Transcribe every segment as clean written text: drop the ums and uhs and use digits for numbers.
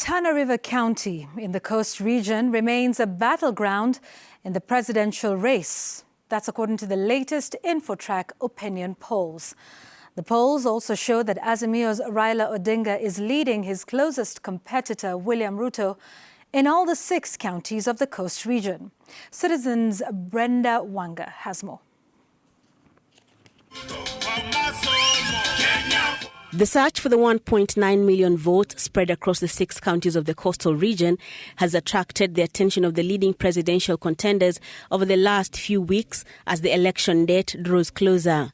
Tana River County in the coast region remains a battleground in the presidential race. That's according to the latest Infotrak opinion polls. The polls also show that Azimio's Raila Odinga is leading his closest competitor, William Ruto, in all the 6 counties of the coast region. Citizen's Brenda Wanga has more. The search for the 1.9 million votes spread across the 6 counties of the coastal region has attracted the attention of the leading presidential contenders over the last few weeks as the election date draws closer.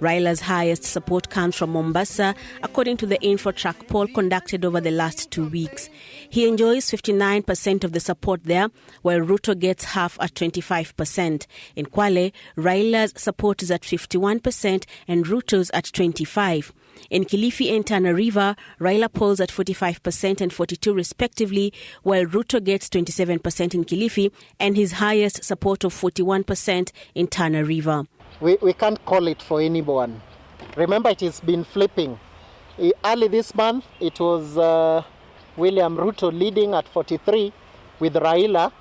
Raila's highest support comes from Mombasa, according to the Infotrak poll conducted over the last 2 weeks. He enjoys 59% of the support there, while Ruto gets half at 25%. In Kwale, Raila's support is at 51% and Ruto's at 25%. In Kilifi and Tana River, Raila polls at 45% and 42% respectively, while Ruto gets 27% in Kilifi and his highest support of 41% in Tana River. We can't call it for anyone. Remember, it has been flipping. Early this month, it was William Ruto leading at 43% with Raila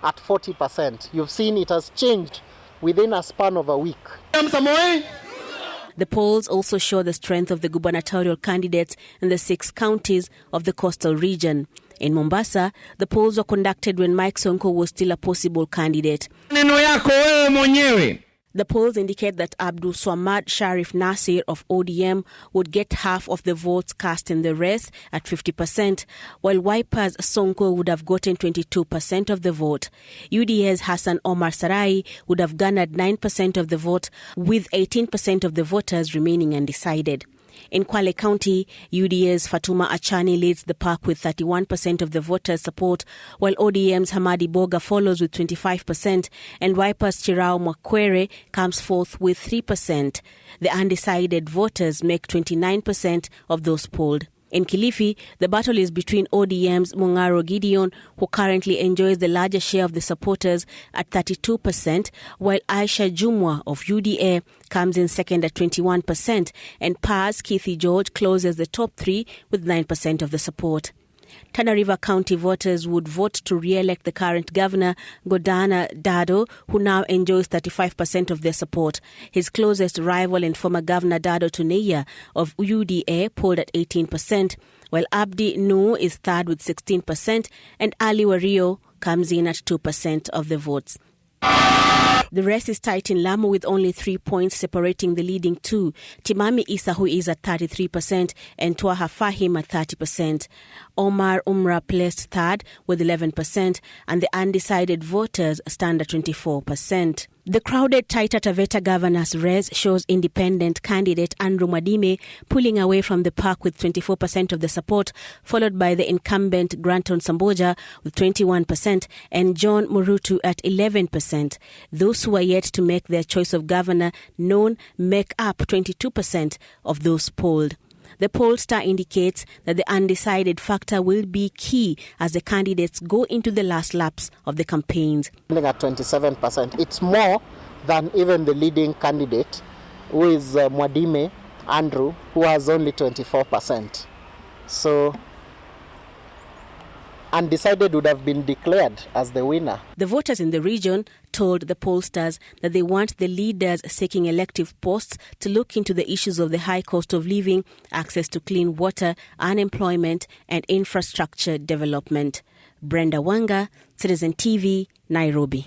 at 40%. You've seen it has changed within a span of a week. The polls also show the strength of the gubernatorial candidates in the 6 counties of the coastal region. In Mombasa, the polls were conducted when Mike Sonko was still a possible candidate. The polls indicate that Abdul Swamad Sharif Nasir of ODM would get half of the votes cast in the race at 50%, while Wiper's Sonko would have gotten 22% of the vote. UDA's Hassan Omar Sarai would have garnered 9% of the vote, with 18% of the voters remaining undecided. In Kwale County, UDA's Fatuma Achani leads the pack with 31% of the voters' support, while ODM's Hamadi Boga follows with 25%, and Wiper's Chirao Mwakwere comes fourth with 3%. The undecided voters make 29% of those polled. In Kilifi, the battle is between ODM's Mungaro Gideon, who currently enjoys the larger share of the supporters at 32%, while Aisha Jumwa of UDA comes in second at 21%, and Paz Kithi George closes the top 3 with 9% of the support. Tana River County voters would vote to re-elect the current governor, Godana Dado, who now enjoys 35% of their support. His closest rival and former governor Dado Tuneya of UDA polled at 18%, while Abdi Nuh is third with 16%, and Ali Wario comes in at 2% of the votes. The rest is tight in Lamu with only 3 points separating the leading 2. Timami Isa, who is at 33%, and Twaha Fahim at 30%. Omar Umrah placed third with 11%, and the undecided voters stand at 24%. The crowded Taita Taveta governor's race shows independent candidate Andrew Mwadime pulling away from the pack with 24% of the support, followed by the incumbent Granton Samboja with 21% and John Murutu at 11%. Those who are yet to make their choice of governor known make up 22% of those polled. The pollster indicates that the undecided factor will be key as the candidates go into the last laps of the campaigns. At 27%, it's more than even the leading candidate, who is Mwadime Andrew, who has only 24%. So undecided would have been declared as the winner. The voters in the region told the pollsters that they want the leaders seeking elective posts to look into the issues of the high cost of living, access to clean water, unemployment, and infrastructure development. Brenda Wanga, Citizen TV, Nairobi.